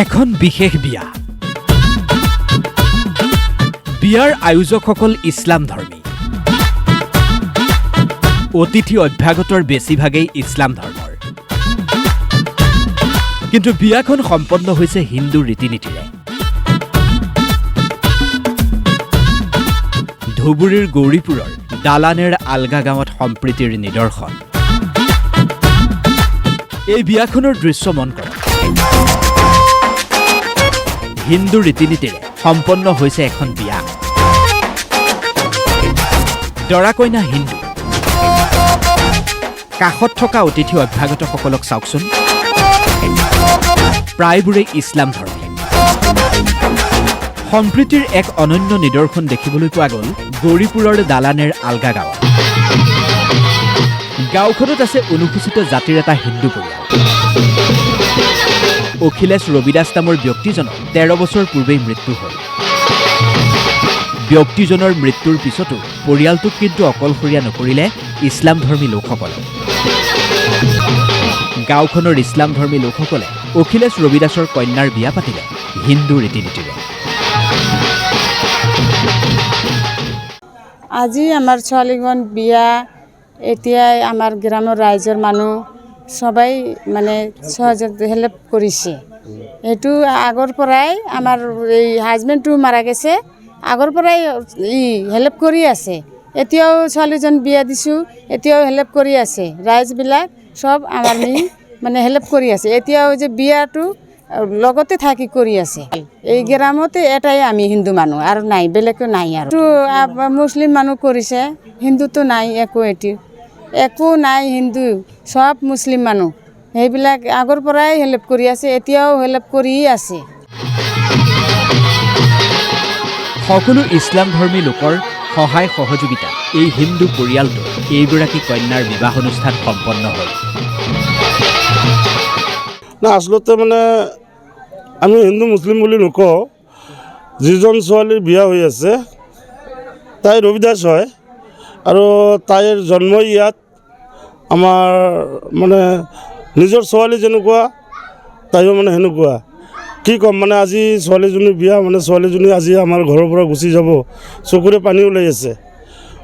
এখন বিশেষ বিয়া বিয়াৰ আয়োজকসকল ইছলাম ধৰ্মী অতিথি অভ্যাগতৰ বেছিভাগেই ইছলাম ধৰ্মৰ কিন্তু বিয়াখন সম্পন্ন হৈছে হিন্দু ৰীতি-নীতিৰে ধুবুৰীৰ গৌৰীপুৰৰ দালানেৰ আলগা গাঁৱত সম্প্ৰীতিৰ নিদৰ্শন এই বিয়াখনৰ দৃশ্য মন কৰক হিন্দু ৰীতি-নীতিৰে সম্পন্ন হৈছে এখন বিয়া দৰা কইনা হিন্দু কাষত থকা অতিথি অভ্যাগতসকলক চাওকচোন প্ৰায়বোৰে ইছলাম ধৰ্মী সম্প্ৰীতিৰ এক অনন্য নিদৰ্শন দেখিবলৈ পোৱা গ'ল গৌৰীপুৰৰ দালানেৰ আলগা গাঁৱত গাঁওখনত আছে অনুসূচিত জাতিৰ এটা হিন্দু পৰিয়াল অখিলেশ ৰবিদাস নামৰ ব্যক্তিজনৰ 13 বছৰ পূৰ্বেই মৃত্যু হ'ল ব্যক্তিজনৰ মৃত্যুৰ পিছতো পৰিয়ালটোক কিন্তু অকলশৰীয়া নকৰিলে ইছলাম ধৰ্মী লোকসকলে গাঁওখনৰ ইছলাম ধৰ্মী লোকসকলে অখিলেশ ৰবিদাসৰ কন্যাৰ বিয়া পাতিলে হিন্দু ৰীতি-নীতিৰে আজি আমাৰ ছোৱালীগণ বিয়া এতিয়াই আমাৰ গ্ৰামৰ ৰাইজৰ মানুহ সবাই মানে সহযোগ হেল্প কৰিছে এইটো আগৰ পৰাই আমাৰ এই হাজবেণ্ডটো মাৰা গৈছে আগৰ পৰাই হেল্প কৰি আছে এতিয়াও ছোৱালীজন বিয়া দিছোঁ এতিয়াও হেল্প কৰি আছে ৰাইজবিলাক সব আমাৰ মানে হেল্প কৰি আছে এতিয়াও যে বিয়াটো লগতে থাকি কৰি আছে এই গ্ৰামতে এটাই আমি হিন্দু মানুহ আৰু নাই বেলেগো নাই আৰু মুছলিম মানুহ কৰিছে হিন্দুতো নাই একো নাই হিন্দু সব মুছলিম মানুহ সেইবিলাক আগৰ পৰাই হেল্প কৰি আছে এতিয়াও হেল্প কৰি আছে সকলো ইছলাম ধৰ্মী লোকৰ সহায় সহযোগিতা এই হিন্দু পৰিয়ালটোৰ এইগৰাকী কন্যাৰ বিবাহ অনুষ্ঠান সম্পন্ন হ'ল না আচলতে মানে আমি হিন্দু মুছলিম বুলি নকওঁ যিজন ছোৱালীৰ বিয়া হৈ আছে তাই ৰবিদাস হয় আৰু তাইৰ জন্ম ইয়াত আমাৰ মানে নিজৰ ছোৱালী যেনেকুৱা তাইও মানে সেনেকুৱা কি ক'ম মানে আজি ছোৱালীজনীৰ বিয়া মানে ছোৱালীজনী আজি আমাৰ ঘৰৰ পৰা গুচি যাব চকুৰে পানী ওলাই আছে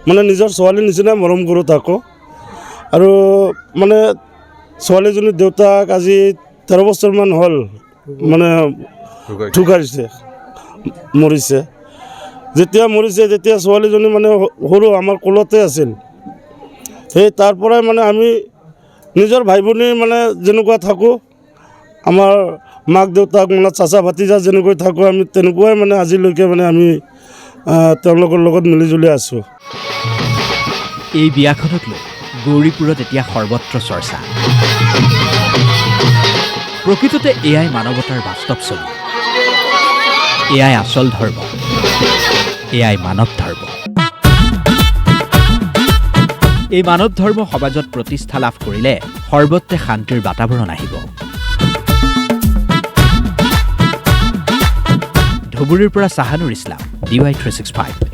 মানে নিজৰ ছোৱালীৰ নিচিনা মৰম কৰোঁ তাকো আৰু মানে ছোৱালীজনীৰ দেউতাক আজি 13 বছৰমান হ'ল মানে ঢুকাইছে মৰিছে যেতিয়া মৰিছে তেতিয়া ছোৱালীজনী মানে সৰু আমাৰ কোলতে আছিল সেই তাৰ পৰাই মানে আমি নিজৰ ভাই ভনী মানে যেনেকুৱা থাকোঁ আমাৰ মাক দেউতাক মানে চাচা ভাতিজা যেনেকৈ থাকোঁ আমি তেনেকুৱাই মানে আজিলৈকে মানে আমি তেওঁলোকৰ লগত মিলিজুলি আছোঁ এই বিয়াখনক লৈ গৌৰীপুৰত এতিয়া সৰ্বত্ৰ চৰ্চা প্ৰকৃততে এয়াই মানৱতাৰ বাস্তৱ ছবি এয়াই আচল ধৰ্ম এয়াই মানৱ ধৰ্ম এই মানৱ ধৰ্ম সমাজত প্ৰতিষ্ঠা লাভ কৰিলে সৰ্বত্ৰে শান্তিৰ বাতাবৰণ আহিব ধুবুৰীৰ পৰা চাহানুৰ ইছলাম DY365